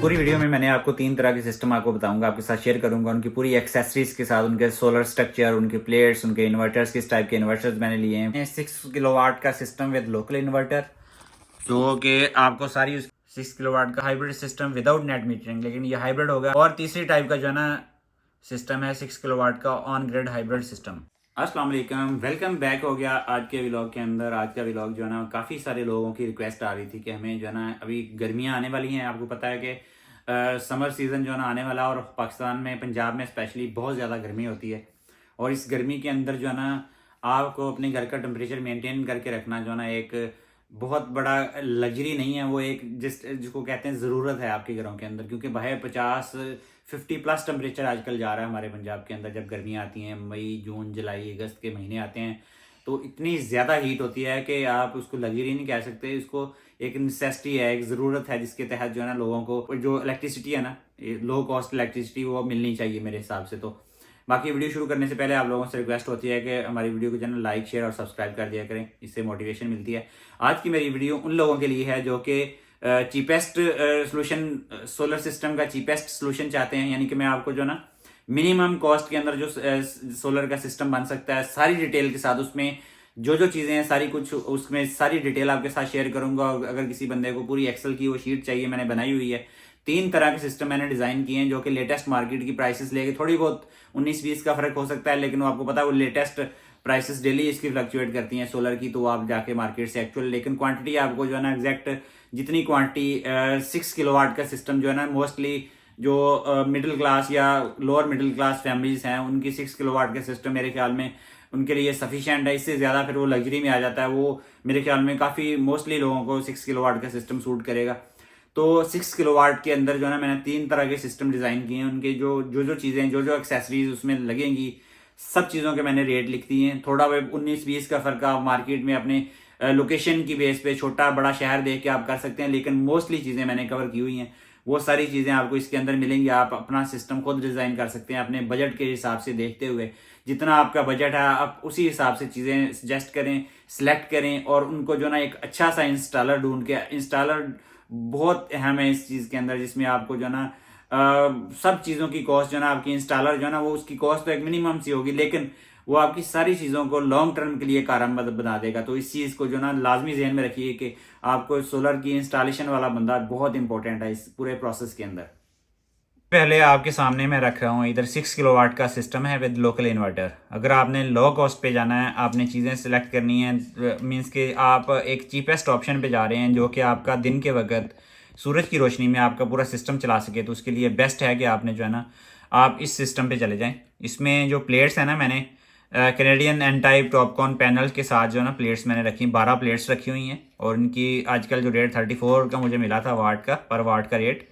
पूरी वीडियो में मैंने आपको 3 तरह के सिस्टम आपको बताऊंगा, आपके साथ शेयर करूंगा, उनकी पूरी एक्सेसरीज के साथ, उनके सोलर स्ट्रक्चर, उनके प्लेट्स, उनके इन्वर्टर्स, किस टाइप के इन्वर्टर्स मैंने लिए हैं। 6 किलोवाट का सिस्टम विद लोकल इन्वर्टर, जो कि आपको सारी 6 किलोवाट का hybrid system without net metering, लेकिन ये हाइब्रिड होगा। और तीसरी टाइप का जो है ना सिस्टम है 6 किलोवाट का ऑन ग्रिड हाइब्रिड सिस्टम। अस्सलाम वालेकुम, वेलकम बैक हो गया आज के व्लॉग के अंदर। आज का व्लॉग जो है ना काफ़ी सारे लोगों की रिक्वेस्ट आ रही थी कि हमें जो है ना अभी गर्मियां आने वाली हैं। आपको पता है कि समर सीज़न जो है ना आने वाला, और पाकिस्तान में पंजाब में स्पेशली बहुत ज़्यादा गर्मी होती है। और इस गर्मी के अंदर जो है ना आपको अपने घर का टेम्परेचर मेंटेन करके रखना जो है ना एक बहुत बड़ा लग्जरी नहीं है, वो एक जिसको कहते हैं ज़रूरत है आपके घरों के अंदर। क्योंकि बाहर 50 प्लस टेम्परेचर आजकल जा रहा है हमारे पंजाब के अंदर। जब गर्मियाँ आती हैं, मई जून जुलाई अगस्त के महीने आते हैं, तो इतनी ज़्यादा हीट होती है कि आप उसको लग्जरी नहीं कह सकते, इसको एक नेसेसिटी है, एक ज़रूरत है, जिसके तहत जो है ना लोगों को जो इलेक्ट्रिसिटी है ना, लो कॉस्ट इलेक्ट्रिसिटी, वो मिलनी चाहिए मेरे हिसाब से। तो बाकी वीडियो शुरू करने से पहले आप लोगों से रिक्वेस्ट होती है कि हमारी वीडियो को जो है लाइक शेयर और सब्सक्राइब कर दिया करें, इससे मोटिवेशन मिलती है। आज की मेरी वीडियो उन लोगों के लिए है जो कि चीपेस्ट सोल्यूशन, सोलर सिस्टम का चीपेस्ट सोल्यूशन चाहते हैं। यानी कि मैं आपको जो ना मिनिमम कॉस्ट के अंदर जो सोलर का सिस्टम बन सकता है, सारी डिटेल के साथ, उसमें जो जो चीज़ें हैं सारी कुछ, उसमें सारी डिटेल आपके साथ शेयर करूंगा। और अगर किसी बंदे को पूरी एक्सेल की वो शीट चाहिए, मैंने बनाई हुई है। 3 तरह के सिस्टम मैंने डिज़ाइन किए हैं जो कि लेटेस्ट मार्केट की प्राइसेस लेके, थोड़ी बहुत 19-20 का फर्क हो सकता है, लेकिन वो आपको पता है वो लेटेस्ट प्राइसेस डेली इसकी फ्लक्चुएट करती हैं सोलर की। तो आप जाके मार्केट से एक्चुअल, लेकिन क्वांटिटी आपको जो है ना एग्जैक्ट जितनी क्वांटिटी 6 किलोवाट का सिस्टम जो है ना मोस्टली जो मिडिल क्लास या लोअर मिडिल क्लास फैमिलीज हैं, उनकी 6 किलोवाट का सिस्टम मेरे ख्याल में उनके लिए सफिशिएंट है। इससे ज़्यादा फिर वो लग्जरी में आ जाता है। वो मेरे ख्याल में काफ़ी मोस्टली लोगों को 6 किलोवाट का सिस्टम सूट करेगा। तो 6 किलोवाट के अंदर जो है ना मैंने 3 तरह के सिस्टम डिज़ाइन किए हैं। उनके जो जो जो चीज़ें, जो जो एक्सेसरीज उसमें लगेंगी, सब चीज़ों के मैंने रेट लिख दिए हैं। थोड़ा बहुत 19-20 का फर्क आप मार्केट में अपने लोकेशन की बेस पे छोटा बड़ा शहर देख के आप कर सकते हैं, लेकिन मोस्टली चीज़ें मैंने कवर की हुई हैं। वो सारी चीज़ें आपको इसके अंदर मिलेंगी। आप अपना सिस्टम खुद डिज़ाइन कर सकते हैं अपने बजट के हिसाब से देखते हुए। जितना आपका बजट है आप उसी हिसाब से चीज़ें सजेस्ट करें, सिलेक्ट करें, और उनको जो ना एक अच्छा सा इंस्टॉलर ढूंढ के, इंस्टॉलर बहुत अहम है इस चीज़ के अंदर, जिसमें आपको जो ना सब चीज़ों की कॉस्ट जो ना आपकी इंस्टॉलर जो ना वो उसकी कॉस्ट तो एक मिनिमम सी होगी, लेकिन वो आपकी सारी चीज़ों को लॉन्ग टर्म के लिए कारगर बना देगा। तो इस चीज़ को जो ना लाजमी जहन में रखिए कि आपको सोलर की इंस्टॉलेशन वाला बंदा बहुत इंपॉर्टेंट है इस पूरे प्रोसेस के अंदर। पहले आपके सामने मैं रख रहा हूँ, इधर 6 किलोवाट का सिस्टम है विद लोकल इन्वर्टर। अगर आपने लो कॉस्ट पे जाना है, आपने चीज़ें सेलेक्ट करनी है, मींस कि आप एक चीपेस्ट ऑप्शन पे जा रहे हैं जो कि आपका दिन के वक्त सूरज की रोशनी में आपका पूरा सिस्टम चला सके, तो उसके लिए बेस्ट है कि आपने जो है ना आप इस सिस्टम पे चले जाएं। इसमें जो प्लेट्स हैं ना, मैंने Canadian N type Topcon panel के साथ जो है ना प्लेट्स मैंने रखी, 12 प्लेट्स रखी हुई हैं। और इनकी आजकल जो रेट 34 का मुझे मिला था वाट का, पर वाट का रेट,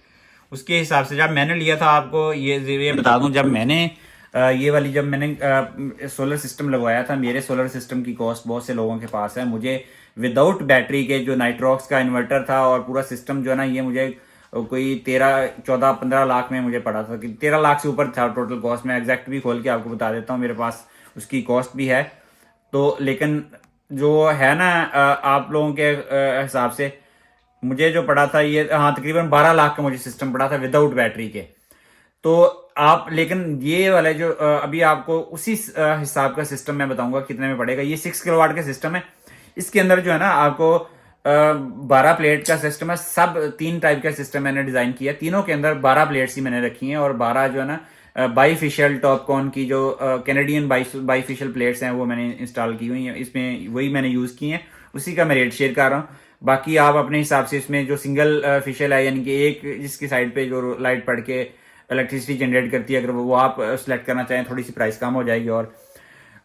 उसके हिसाब से जब मैंने लिया था, आपको ये बता दूं, जब मैंने ये वाली जब मैंने सोलर सिस्टम लगवाया था, मेरे सोलर सिस्टम की कॉस्ट बहुत से लोगों के पास है। मुझे विदाउट बैटरी के जो नाइट्रॉक्स का इन्वर्टर था और पूरा सिस्टम जो है ना, ये मुझे कोई 13-14-15 लाख में मुझे पड़ा था, कि 13 लाख से ऊपर था टोटल कॉस्ट। मैं एग्जैक्ट भी खोल के आपको बता देता हूँ, मेरे पास उसकी कॉस्ट भी है। तो लेकिन जो है ना आप लोगों के हिसाब से मुझे जो पड़ा था, ये हाँ तकरीबन 12 लाख का मुझे सिस्टम पड़ा था विदाउट बैटरी के। तो आप, लेकिन ये वाला जो अभी आपको उसी हिसाब का सिस्टम मैं बताऊंगा कितने में पड़ेगा। ये 6 किलोवाट का सिस्टम है। इसके अंदर जो है ना आपको 12 प्लेट का सिस्टम है। सब 3 टाइप का सिस्टम मैंने डिजाइन किया, तीनों के अंदर 12 प्लेट्स ही मैंने रखी हैं। और 12 जो है ना बाईफिशियल टॉपकॉन की जो कैनेडियन बाईफिशियल प्लेट्स हैं वो मैंने इंस्टॉल की हुई हैं। इसमें वही मैंने यूज की हैं, उसी का मैं रेट शेयर कर रहा हूँ। बाकी आप अपने हिसाब से इसमें जो सिंगल फिशियल है, यानी कि एक जिसकी साइड पे जो लाइट पड़ के इलेक्ट्रिसिटी जनरेट करती है, अगर वो आप सेलेक्ट करना चाहें, थोड़ी सी प्राइस कम हो जाएगी। और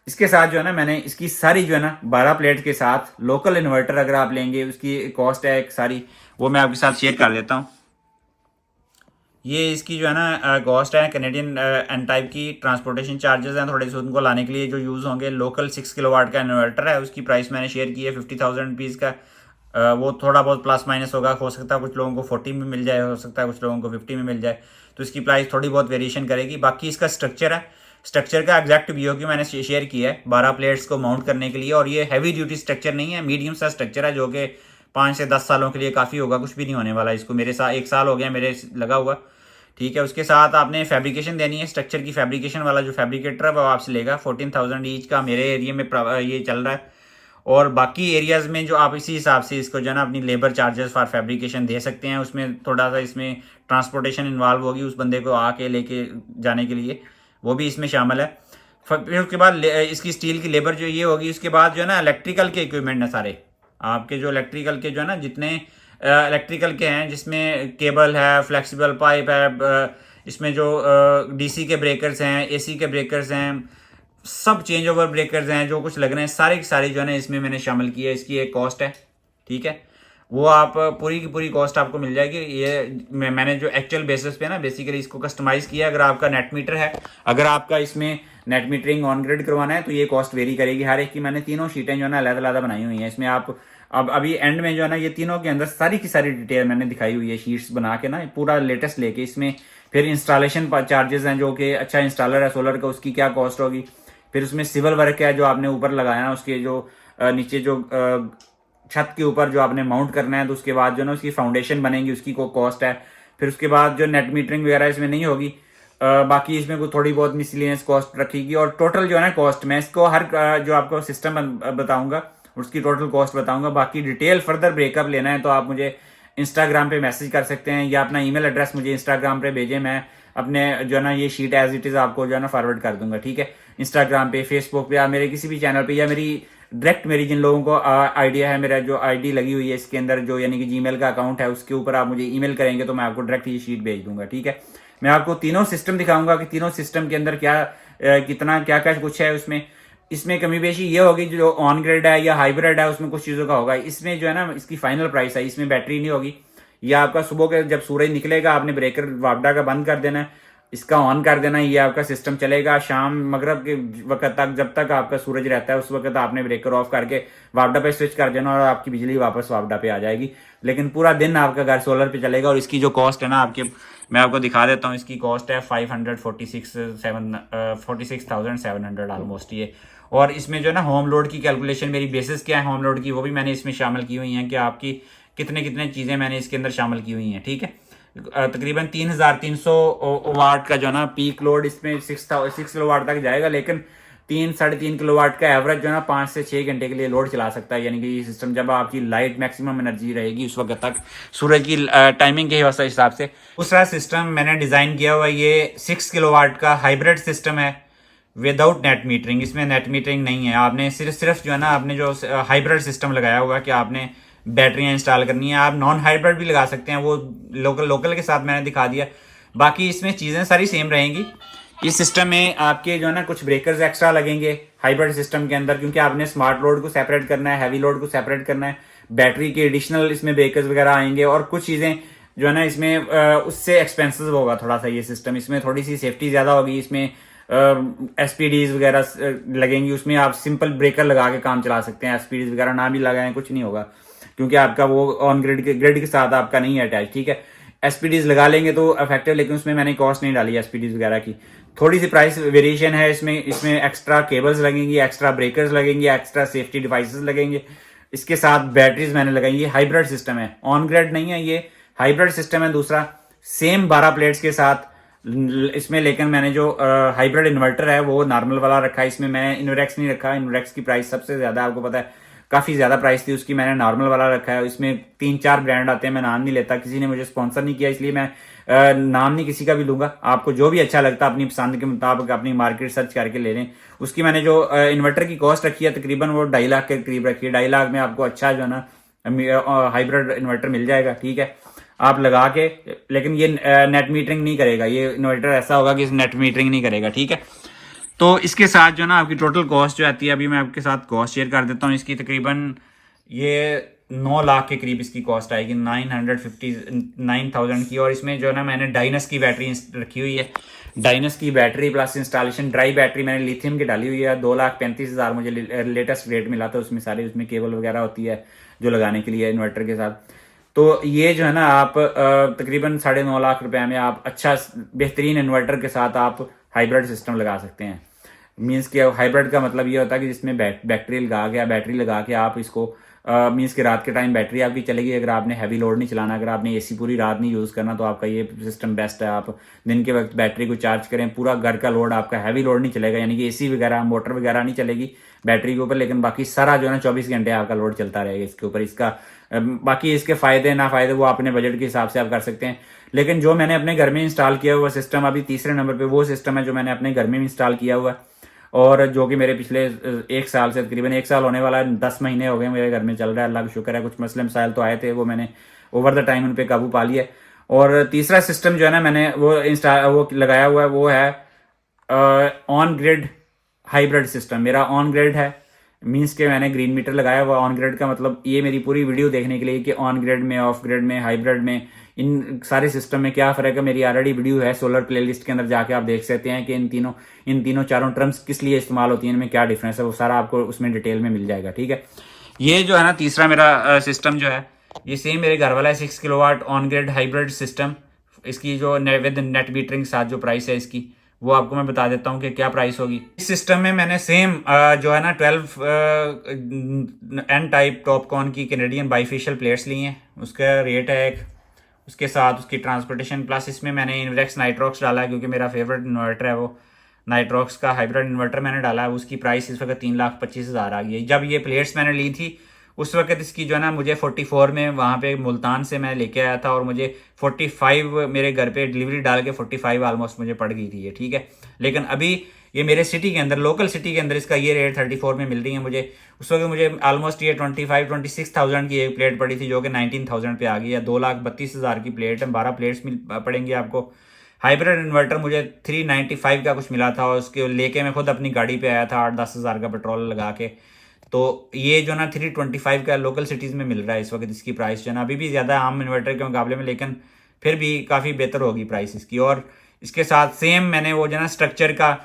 इसके साथ जो है ना मैंने इसकी सारी जो है ना 12 प्लेट के साथ लोकल इन्वर्टर अगर आप लेंगे, उसकी कॉस्ट है एक सारी, वो मैं आपके साथ शेयर कर देता हूँ। ये इसकी जो है ना कॉस्ट है कैनेडियन एन टाइप की। ट्रांसपोर्टेशन चार्जेस हैं थोड़े से उनको लाने के लिए जो यूज़ होंगे। लोकल 6 किलोवाट का इन्वर्टर है, उसकी प्राइस मैंने शेयर की है 50,000 रुपीज़ का। वो थोड़ा बहुत प्लस माइनस होगा, हो सकता है कुछ लोगों को 40 में मिल जाए, हो सकता है कुछ लोगों को 50 में मिल जाए, तो इसकी प्राइस थोड़ी बहुत वेरिएशन करेगी। बाकी इसका स्ट्रक्चर है, स्ट्रक्चर का एग्जैक्ट वीडियो की मैंने शेयर किया है 12 प्लेट्स को माउंट करने के लिए। और ये हैवी ड्यूटी स्ट्रक्चर नहीं है, मीडियम सा स्ट्रक्चर है जो कि 5 से 10 सालों के लिए काफ़ी होगा, कुछ भी नहीं होने वाला इसको। मेरे साथ 1 साल हो गया मेरे लगा हुआ, ठीक है। उसके साथ आपने फैब्रिकेशन देनी है, स्ट्रक्चर की फैब्रिकेशन वाला जो फैब्रिकेटर है वो आपसे लेगा 14,000 ईच का मेरे एरिया में ये चल रहा है। और बाकी एरियाज़ में जो आप इसी हिसाब से इसको जो है ना अपनी लेबर चार्जेस फॉर फैब्रिकेशन दे सकते हैं। उसमें थोड़ा सा इसमें ट्रांसपोर्टेशन इन्वॉल्व होगी उस बंदे को आके लेके जाने के लिए, वो भी इसमें शामिल है। फिर उसके बाद इसकी स्टील की लेबर जो ये होगी। उसके बाद जो है ना इलेक्ट्रिकल के इक्विपमेंट है सारे आपके, जो इलेक्ट्रिकल के जो है ना जितने इलेक्ट्रिकल के हैं, जिसमें केबल है, फ्लेक्सिबल पाइप है, इसमें जो डीसी के ब्रेकर्स हैं, एसी के ब्रेकर्स हैं, सब चेंज ओवर ब्रेकर्स हैं, जो कुछ लग रहे हैं सारे के सारे जो है ना इसमें मैंने शामिल किया है। इसकी एक कॉस्ट है, ठीक है, वो आप पूरी की पूरी कॉस्ट आपको मिल जाएगी। ये मैंने जो एक्चुअल बेसिस पे ना बेसिकली इसको कस्टमाइज किया। अगर आपका नेट मीटर है, अगर आपका इसमें नेट मीटरिंग ऑन ग्रिड करवाना है तो ये कॉस्ट वेरी करेगी हर एक की। मैंने तीनों शीटें जो है ना अलग-अलग बनाई हुई हैं। इसमें आप अब अभी एंड में जो है ना ये तीनों के अंदर सारी की सारी डिटेल मैंने दिखाई हुई है शीट्स बना के ना, पूरा लेटेस्ट लेके। इसमें फिर इंस्टॉलेशन चार्जेस हैं, जो कि अच्छा इंस्टॉलर है सोलर का उसकी क्या कॉस्ट होगी। फिर उसमें सिविल वर्क है जो आपने ऊपर लगाया है, उसके जो नीचे जो छत के ऊपर जो आपने माउंट करना है, तो उसके बाद जो ना उसकी फाउंडेशन बनेगी उसकी को कॉस्ट है। फिर उसके बाद जो नेट मीटरिंग वगैरह इसमें नहीं होगी, बाकी इसमें कोई थोड़ी बहुत मिसलिनियस कॉस्ट रखेगी। और टोटल जो है ना कॉस्ट मैं इसको हर जो आपको सिस्टम बताऊंगा उसकी टोटल कॉस्ट बताऊंगा। बाकी डिटेल फर्दर ब्रेकअप लेना है तो आप मुझे इंस्टाग्राम पे मैसेज कर सकते हैं या अपना ईमेल एड्रेस मुझे इंस्टाग्राम पे भेजें। मैं अपने जो है ना ये शीट एज इट इज आपको जो है ना फॉरवर्ड कर दूंगा, ठीक है। इंस्टाग्राम पे, फेसबुक पे या मेरे किसी भी चैनल पे, या मेरी जिन लोगों को आइडिया है, मेरा जो आईडी लगी हुई है इसके अंदर जो यानी कि जीमेल का अकाउंट है, उसके ऊपर आप मुझे ईमेल करेंगे तो मैं आपको डायरेक्ट ये शीट भेज दूंगा, ठीक है। मैं आपको तीनों सिस्टम दिखाऊंगा कि तीनों सिस्टम के अंदर क्या कितना क्या क्या कुछ है उसमें। इसमें कमी बेशी ये होगी जो ऑन ग्रिड है या हाइब्रिड है उसमें कुछ चीज़ों का होगा। इसमें जो है ना इसकी फाइनल प्राइस है, इसमें बैटरी नहीं होगी। ये आपका सुबह के जब सूरज निकलेगा आपने ब्रेकर वापडा का बंद कर देना है, इसका ऑन कर देना है, ये आपका सिस्टम चलेगा। शाम मगरब के वक्त तक जब तक आपका सूरज रहता है उस वक्त आपने ब्रेकर ऑफ करके वापडा पे स्विच कर देना और आपकी बिजली वापस वापडा पे आ जाएगी। लेकिन पूरा दिन आपका घर सोलर पे चलेगा। और इसकी जो कॉस्ट है ना आपके, मैं आपको दिखा देता हूँ। इसकी कॉस्ट है 46,700 ऑलमोस्ट ये। और इसमें जो है ना होम लोड की कैलकुलेशन मेरी बेसिस क्या है होम लोड की, वो भी मैंने इसमें शामिल की हुई है कि आपकी कितने कितने चीज़ें मैंने इसके अंदर शामिल की हुई हैं, ठीक है। तकरीबन 3,300 वाट का जो है ना पीक लोड इसमें 6 किलो वाट तक जाएगा। लेकिन 3-3.5 किलो वाट का एवरेज जो है ना 5 से 6 घंटे के लिए लोड चला सकता है। यानी कि ये सिस्टम जब आपकी लाइट मैक्सिमम एनर्जी रहेगी उस वक्त तक सूरज की टाइमिंग के हिसाब से। दूसरा सिस्टम मैंने डिज़ाइन किया हुआ ये 6 किलो वाट का हाइब्रिड सिस्टम है विदाउट नेट मीटरिंग। इसमें नेट मीटरिंग नहीं है। आपने सिर्फ जो है ना आपने जो हाइब्रिड सिस्टम लगाया हुआ कि आपने बैटरियां इंस्टॉल करनी है। आप नॉन हाइब्रिड भी लगा सकते हैं, वो लोकल के साथ मैंने दिखा दिया। बाकी इसमें चीज़ें सारी सेम रहेंगी। इस सिस्टम में आपके जो है ना कुछ ब्रेकर्स एक्स्ट्रा लगेंगे हाइब्रिड सिस्टम के अंदर, क्योंकि आपने स्मार्ट लोड को सेपरेट करना है, हैवी लोड को सेपरेट करना है। बैटरी के एडिशनल इसमें ब्रेकर्स वगैरह आएंगे और कुछ चीज़ें जो है ना इसमें उससे एक्सपेंसिव होगा थोड़ा सा ये सिस्टम। इसमें थोड़ी सी सेफ्टी ज़्यादा होगी। इसमें एसपीडीज वगैरह लगेंगी। उसमें आप सिंपल ब्रेकर लगा के काम चला सकते हैं। एसपीडीज वगैरह ना भी लगाएं कुछ नहीं होगा, क्योंकि आपका वो ऑन ग्रिड के साथ आपका नहीं है अटैच, ठीक है। एसपीडीज लगा लेंगे तो इफेक्टिव, लेकिन उसमें मैंने कॉस्ट नहीं डाली एसपीडीज वगैरह की। थोड़ी सी प्राइस वेरिएशन है इसमें एक्स्ट्रा केबल्स लगेंगी, एक्स्ट्रा ब्रेकर्स लगेंगे, एक्स्ट्रा सेफ्टी डिवाइसेस लगेंगे। इसके साथ बैटरीज मैंने लगाई। ये हाइब्रिड सिस्टम है, ऑन ग्रिड नहीं है, ये हाइब्रिड सिस्टम है। दूसरा सेम 12 प्लेट्स के साथ इसमें, लेकिन मैंने जो हाइब्रिड इन्वर्टर है वो नॉर्मल वाला रखा है। इसमें मैंने इनोरेक्स नहीं रखा। इनोरेक्स की प्राइस सबसे ज्यादा आपको पता है काफी ज्यादा प्राइस थी उसकी। मैंने नॉर्मल वाला रखा है। इसमें 3-4 ब्रांड आते हैं, मैं नाम नहीं लेता, किसी ने मुझे स्पॉन्सर नहीं किया इसलिए मैं नाम नहीं किसी का भी लूंगा। आपको जो भी अच्छा लगता है अपनी पसंद के मुताबिक अपनी मार्केट सर्च करके ले लें। उसकी मैंने जो इन्वर्टर की कॉस्ट रखी है तकरीबन वो 2.5 लाख के करीब रखी है। 2.5 लाख में आपको अच्छा जो है ना हाइब्रिड इन्वर्टर मिल जाएगा, ठीक है। आप लगा के, लेकिन ये नेट मीटरिंग नहीं करेगा। ये इन्वर्टर ऐसा होगा कि नेट मीटरिंग नहीं करेगा, ठीक है। तो इसके साथ जो ना आपकी टोटल कॉस्ट जो आती है, अभी मैं आपके साथ कॉस्ट शेयर कर देता हूँ इसकी। तकरीबन ये 9 लाख के करीब इसकी कॉस्ट आएगी, 959,000 की। और इसमें जो है ना मैंने डाइनस की बैटरी रखी हुई है। डाइनस की battery plus installation dry battery मैंने लिथियम की डाली हुई है। 2,35,000 मुझे लेटेस्ट रेट मिला था। उसमें केबल वगैरह होती है जो लगाने के लिए इन्वर्टर के साथ। तो ये जो है ना आप तकरीबन 9.5 लाख रुपए में आप अच्छा बेहतरीन इन्वर्टर के साथ आप हाइब्रिड सिस्टम लगा सकते हैं। मीन्स कि हाइब्रिड का मतलब ये होता है कि जिसमें बैटरी लगा के आप इसको मीन्स कि रात के टाइम बैटरी आपकी चलेगी अगर आपने हैवी लोड नहीं चलाना, अगर आपने एसी पूरी रात नहीं यूज़ करना तो आपका ये सिस्टम बेस्ट है। आप दिन के वक्त बैटरी को चार्ज करें, पूरा घर का लोड आपका हैवी लोड नहीं चलेगा, यानी कि एसी वगैरह मोटर वगैरह नहीं चलेगी बैटरी के ऊपर, लेकिन बाकी सारा जो है ना 24 घंटे आपका लोड चलता रहेगा इसके ऊपर। इसका बाकी इसके फ़ायदे ना फ़ायदे वो अपने बजट के हिसाब से आप कर सकते हैं। लेकिन जो मैंने अपने घर में इंस्टॉल किया हुआ सिस्टम, अभी तीसरे नंबर पे वो सिस्टम है जो मैंने अपने घर में इंस्टॉल किया हुआ है और जो कि मेरे पिछले 1 साल से, तकरीबन 1 साल होने वाला है, 10 महीने हो गए मेरे घर में चल रहा है, अल्लाह का शुक्र है। कुछ मसले मसाइल तो आए थे, वो मैंने ओवर द टाइम उन पर काबू पा लिया। और तीसरा सिस्टम जो है ना मैंने वो लगाया हुआ है, वो है ऑन ग्रिड हाइब्रिड सिस्टम। मेरा ऑन ग्रिड है, मीन्स के मैंने ग्रीन मीटर लगाया हुआ। ऑन ग्रिड का मतलब ये मेरी पूरी वीडियो देखने के लिए कि ऑन ग्रिड में, ऑफ ग्रिड में, हाइब्रिड में, इन सारे सिस्टम में क्या फ़र्क है, मेरी ऑलरेडी वीडियो है सोलर प्लेलिस्ट के अंदर, जाके आप देख सकते हैं कि इन तीनों चारों टर्म्स किस लिए इस्तेमाल होती हैं, इनमें क्या डिफरेंस है, वो सारा आपको उसमें डिटेल में मिल जाएगा। ठीक है, ये जो है ना तीसरा मेरा सिस्टम जो है, ये सेम मेरे घर वाला है 6 kilowatt on grid hybrid system. इसकी जो विद नेट मीटरिंग के साथ जो प्राइस है इसकी, वो आपको मैं बता देता हूँ कि क्या प्राइस होगी। इस सिस्टम में मैंने सेम जो है ना 12 एन टाइप टॉपकॉन की कैनेडियन बाईफेशियल प्लेट्स ली हैं, उसका रेट है एक, उसके साथ उसकी ट्रांसपोर्टेशन, प्लस इसमें मैंने इन्वेक्स नाइट्रॉक्स डाला है क्योंकि मेरा फेवरेट इन्वर्टर है वो नाइट्रॉक्स का हाइब्रिड इन्वर्टर मैंने डाला है। उसकी प्राइस इस वक्त 3,25,000 आ गई है। जब ये प्लेट्स मैंने ली थी उस वक्त इसकी जो है ना मुझे 44 में वहाँ पे मुल्तान से मैं लेके आया था और मुझे 45 मेरे घर पे डिलीवरी डाल के 45 ऑलमोस्ट मुझे पड़ गई थी ये। ठीक है, लेकिन अभी ये मेरे सिटी के अंदर, लोकल सिटी के अंदर इसका ये रेट 34 में मिल रही है मुझे। उस वक्त मुझे ऑलमोस्ट ये 26,000 की एक प्लेट पड़ी थी जो कि 19,000 पे आ गई है। 2,32,000 की प्लेट है, 12 प्लेट्स पड़ेंगी आपको। हाइब्रिड इन्वर्टर मुझे 395 का कुछ मिला था और उसके लेके मैं खुद अपनी गाड़ी पे आया था 8-10 हज़ार का पेट्रोल लगा के। तो ये जो ना 325 का लोकल सिटीज़ में मिल रहा है इस वक्त। इसकी प्राइस जो ना अभी भी ज़्यादा आम इन्वर्टर के मुकाबले में, लेकिन फिर भी काफ़ी बेहतर होगी प्राइस इसकी। और इसके साथ सेम मैंने वो जो ना स्ट्रक्चर का,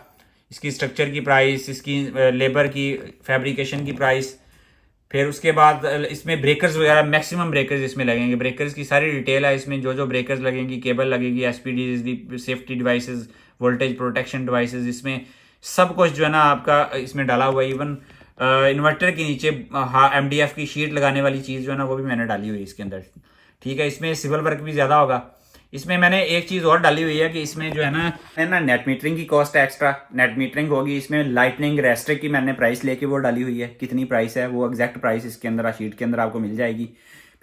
इसकी स्ट्रक्चर की प्राइस, इसकी लेबर की, फैब्रिकेशन की प्राइस, फिर उसके बाद इसमें ब्रेकर्स वगैरह, मैक्सिमम ब्रेकर्स इसमें लगेंगे। ब्रेकर्स की सारी डिटेल है इसमें, जो जो ब्रेकर्स लगेंगी, केबल लगेगी, SPD safety devices, voltage protection devices, इसमें सब कुछ जो है ना आपका इसमें डाला हुआ है। इवन इन्वर्टर के नीचे MDF की शीट लगाने वाली चीज़ जो है ना वो भी मैंने डाली हुई है इसके अंदर। ठीक है, इसमें सिविल वर्क भी ज़्यादा होगा। इसमें मैंने एक चीज़ और डाली हुई है कि इसमें जो है ना नेट मीटरिंग की कॉस्ट है, एक्स्ट्रा नेट मीटरिंग होगी। इसमें लाइटनिंग रेस्टर की मैंने प्राइस लेके वो डाली हुई है, कितनी प्राइस है वो एग्जैक्ट प्राइस इसके अंदर शीट के अंदर आपको मिल जाएगी।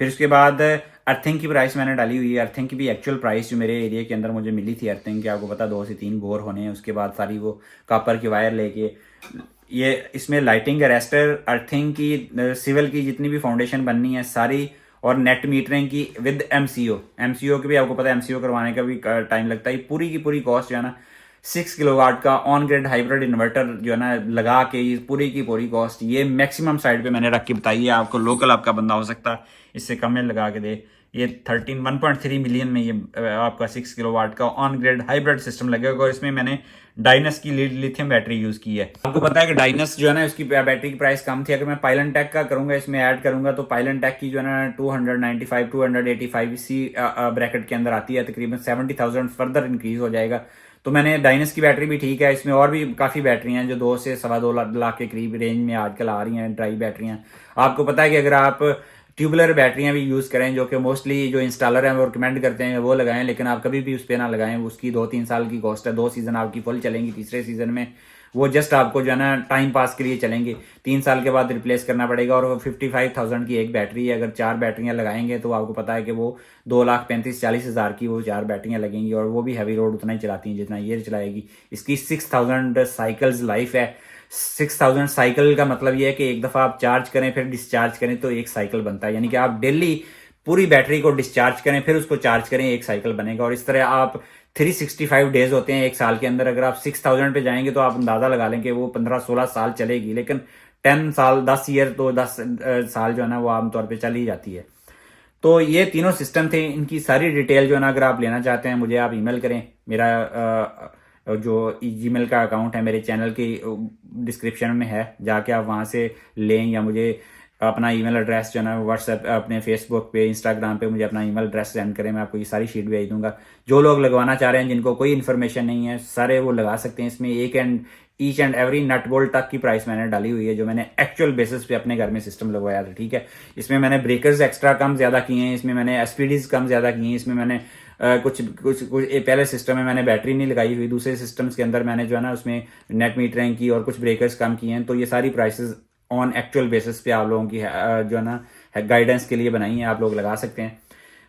फिर उसके बाद अर्थिंग की प्राइस मैंने डाली हुई है। अर्थिंग की भी एक्चुअल प्राइस जो मेरे एरिया के अंदर मुझे मिली थी अर्थिंग की, आपको पता 2 से 3 बोर होने हैं, उसके बाद सारी वो कॉपर की वायर लेके ये इसमें लाइटिंग अरेस्टर, अर्थिंग की, सिविल की जितनी भी फाउंडेशन बननी है सारी, और नेट मीटरिंग की विद एमसीओ की भी आपको पता है, एमसीओ करवाने का भी टाइम लगता है। पूरी की पूरी कॉस्ट जो है ना 6 किलोवाट का ऑन ग्रिड हाइब्रिड इन्वर्टर जो है ना लगा के ये पूरी की पूरी कॉस्ट ये मैक्सिमम साइड पे मैंने रख के बताई है आपको। लोकल आपका बंदा हो सकता है इससे कम में लगा के दे। ये 1.3 मिलियन में ये आपका 6 किलोवाट का ऑन ग्रिड हाइब्रिड सिस्टम लगेगा। और इसमें मैंने डाइनस की लिथियम बैटरी यूज की है। आपको पता है कि डाइनस जो है ना उसकी बैटरी की प्राइस कम थी। अगर मैं पाइलन टेक का करूंगा, इसमें ऐड करूंगा, तो पाइलन टेक की जो है ना 295 285 इसी ब्रैकेट के अंदर आती है, तकरीबन 70,000 फर्दर इंक्रीज हो जाएगा। तो मैंने डाइनस की बैटरी भी ठीक है, इसमें और भी काफ़ी बैटरी हैं जो 2 से 2.25 लाख के करीब रेंज में आजकल आ रही हैं ड्राई बैटरियाँ। आपको पता है कि अगर आप ट्यूबुलर बैटरियां भी यूज़ करें, जो कि मोस्टली जो इंस्टॉलर हैं वो रिकमेंड करते हैं वो लगाएं, लेकिन आप कभी भी उस पर ना लगाएं। उसकी 2-3 साल की कॉस्ट है, 2 सीज़न आपकी फुल चलेंगी, तीसरे सीज़न में वो जस्ट आपको जो है ना टाइम पास के लिए चलेंगे। 3 साल के बाद रिप्लेस करना पड़ेगा। और 55,000 की एक बैटरी है, अगर 4 बैटरियां लगाएंगे तो आपको पता है कि वो 2,35,40,000 की वो 4 बैटरियां लगेंगी, और वो भी हैवी लोड उतना ही चलाती हैं जितना ये चलाएगी। इसकी 6,000 साइकिल्स लाइफ है। 6,000 साइकिल का मतलब ये है कि एक दफ़ा आप चार्ज करें फिर डिस्चार्ज करें तो एक साइकिल बनता है, यानी कि आप डेली पूरी बैटरी को डिस्चार्ज करें फिर उसको चार्ज करें, एक साइकिल बनेगा। और इस तरह आप 365 डेज होते हैं एक साल के अंदर। अगर आप 6,000 पे जाएंगे तो आप अंदाज़ा लगा लें कि वो 15-16 साल चलेगी। लेकिन 10 साल 10 ईयर तो 10 साल जो है ना वो आमतौर पर चल ही जाती है। तो ये तीनों सिस्टम थे, इनकी सारी डिटेल जो है ना अगर आप लेना चाहते हैं मुझे आप ईमेल करें। मेरा जो जीमेल का अकाउंट है मेरे चैनल की डिस्क्रिप्शन में है, जाके आप वहाँ से लें, या मुझे अपना ईमेल एड्रेस जो है ना व्हाट्सएप, अपने फेसबुक पे, इंस्टाग्राम पे मुझे अपना ईमेल एड्रेस सेंड करें, मैं आपको ये सारी शीट भेज दूंगा। जो लोग लगवाना चाह रहे हैं, जिनको कोई इन्फॉर्मेशन नहीं है, सारे वो लगा सकते हैं इसमें। Each and every nut bolt तक की प्राइस मैंने डाली हुई है, जो मैंने एक्चुअल बेसिस पे अपने घर में सिस्टम लगवाया था, ठीक है। इसमें मैंने ब्रेकर्स एक्स्ट्रा कम ज्यादा किए हैं, इसमें मैंने एसपीडीज कम ज्यादा किए हैं, इसमें मैंने कुछ पहले सिस्टम में मैंने बैटरी नहीं लगाई हुई, दूसरे सिस्टम्स के अंदर मैंने जो है ना उसमें नेट मीटरिंग की और कुछ ब्रेकर्स कम किए हैं। तो ये सारी प्राइसेस ऑन एक्चुअल बेसिस पे आप लोगों की जो है ना गाइडेंस के लिए बनाई है, आप लोग लगा सकते हैं।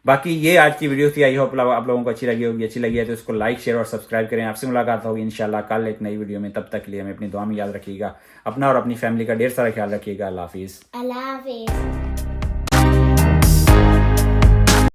बाकी ये आज की वीडियो थी, आई होप आप लोगों को अच्छी लगी होगी। अच्छी लगी है तो इसको लाइक शेयर और सब्सक्राइब करें। आपसे मुलाकात होगी इंशाल्लाह कल एक नई वीडियो में। तब तक के लिए हमें अपनी दुआ में याद रखिएगा, अपना और अपनी फैमिली का ढेर सारा ख्याल रखिएगा। अल्लाह हाफिज़। अल्लाह हाफिज़।